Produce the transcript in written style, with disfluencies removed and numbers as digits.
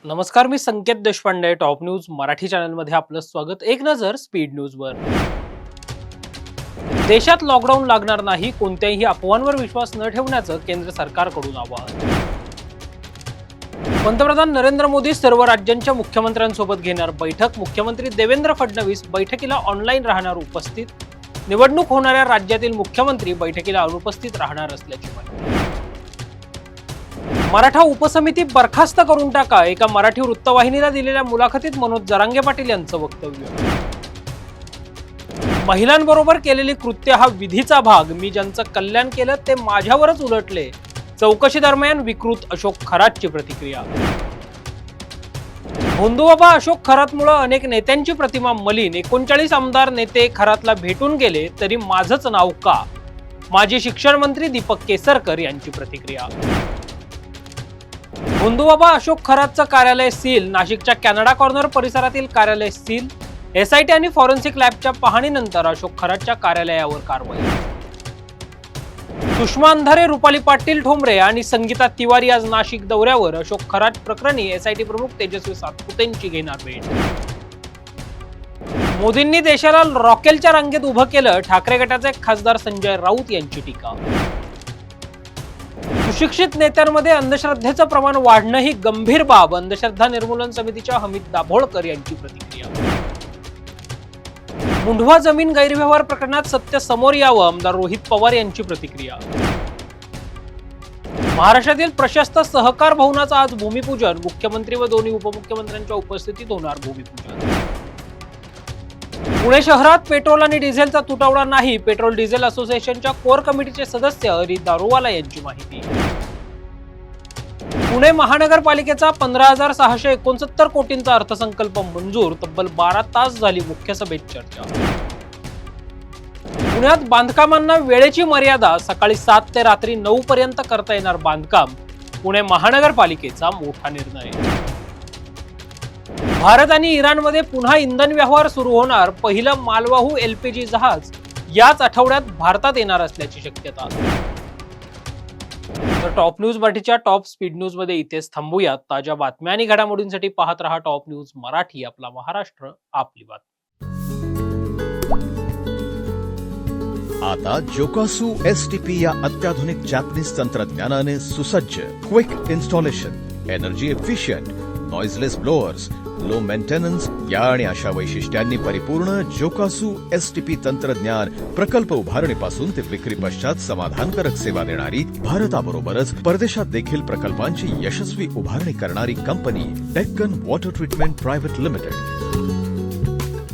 नमस्कार, मी संकेत Deshpande. Top news Marathi चॅनलमध्ये आपलं स्वागत. एक नजर स्पीड न्यूजवर. देशात लॉकडाऊन लागणार नाही, कोणत्याही अफवांवर विश्वास न ठेवण्याचं केंद्र सरकारकडून आवाहन. पंतप्रधान नरेंद्र मोदी सर्व राज्यांच्या मुख्यमंत्र्यांसोबत घेणार बैठक. मुख्यमंत्री देवेंद्र फडणवीस बैठकीला ऑनलाईन राहणार उपस्थित. निवडणूक होणाऱ्या राज्यातील मुख्यमंत्री बैठकीला अनुपस्थित राहणार असल्याची माहिती. मराठा उपसमिती बरखास्त करून टाका, एका मराठी वृत्तवाहिनीला दिलेल्या मुलाखतीत मनोज जरांगे पाटील यांचं वक्तव्य. महिलांबरोबर केलेली कृत्य हा विधीचा भाग, मी ज्यांचं कल्याण केलं ते माझ्यावरच उलटले. चौकशी दरम्यान विकृत अशोक खरातची प्रतिक्रिया. भोंदूबाबा अशोक खरातमुळे अनेक नेत्यांची प्रतिमा मलिन. 39 आमदार नेते खरातला भेटून गेले तरी माझंच नाव का? माजी शिक्षण मंत्री दीपक केसरकर यांची प्रतिक्रिया. भोंदूबाबा अशोक खरातचं कार्यालय सील. नाशिकच्या कॅनडा कॉर्नर परिसरातील कार्यालय सील. एसआयटी आणि फॉरेन्सिक लॅबच्या पाहणीनंतर अशोक खरातच्या कार्यालयावर कारवाई. सुषमा अंधारे, रुपाली पाटील ठोंबरे आणि संगीता तिवारी आज नाशिक दौऱ्यावर. अशोक खरात प्रकरणी एसआयटी प्रमुख तेजस्वी सातपुतेंची घेणार भेट. मोदींनी देशाला रॉकेलच्या रांगेत उभं केलं, ठाकरे गटाचे खासदार संजय राऊत यांची टीका. सुशिक्षित नेत्यांमध्ये अंधश्रद्धेचं प्रमाण वाढणं ही गंभीर बाब, अंधश्रद्धा निर्मूलन समितीच्या हमीद दाभोळकर यांची प्रतिक्रिया. मुंढवा जमीन गैरव्यवहार प्रकरणात सत्य समोर यावं, आमदार रोहित पवार यांची प्रतिक्रिया. महाराष्ट्रातील प्रशस्त सहकार भवनाचं आज भूमिपूजन. मुख्यमंत्री व दोन्ही उपमुख्यमंत्र्यांच्या उपस्थितीत होणार भूमिपूजन. पुणे शहरात पेट्रोल आणि डिझेलचा तुटवडा नाही, पेट्रोल डिझेल असोसिएशनच्या कोर कमिटीचे सदस्य हरी दारोवाला यांची माहिती. पुणे महानगरपालिकेचा 15,669 कोटींचा अर्थसंकल्प मंजूर. तब्बल 12 तास झाली मुख्य सभेत चर्चा. पुण्यात बांधकामांना वेळेची मर्यादा, सकाळी 7 ते रात्री 9 पर्यंत करता येणार बांधकाम. पुणे महानगरपालिकेचा मोठा निर्णय. भारत आणि इराणमध्ये पुन्हा इंधन व्यवहार सुरू होणार. पहिलं मालवाहू एलपीजी जहाज याच आठवड्यात भारतात येणार असल्याची शक्यता. तर टॉप न्यूज मराठीच्या टॉप स्पीड न्यूज मध्ये इथेच थांबूयात. ताज्या बातम्या आणि घडामोडींसाठी पाहत रहा टॉप न्यूज मराठी. आपला महाराष्ट्र, आपली बात. आता जोकासू एसटीपी या अत्याधुनिक जॅपनीज तंत्रज्ञानाने सुसज्ज, quick installation, energy efficient, noiseless blowers, low maintenance या आणि अशा वैशिष्ट्यांनी परिपूर्ण जोकासू एसटीपी तंत्रज्ञान प्रकल्प उभारणीपासून ते विक्री पश्चात समाधानकारक सेवा देणारी, भारताबरोबरच परदेशात देखील प्रकल्पांची यशस्वी उभारणी करणारी company Deccan water treatment private limited.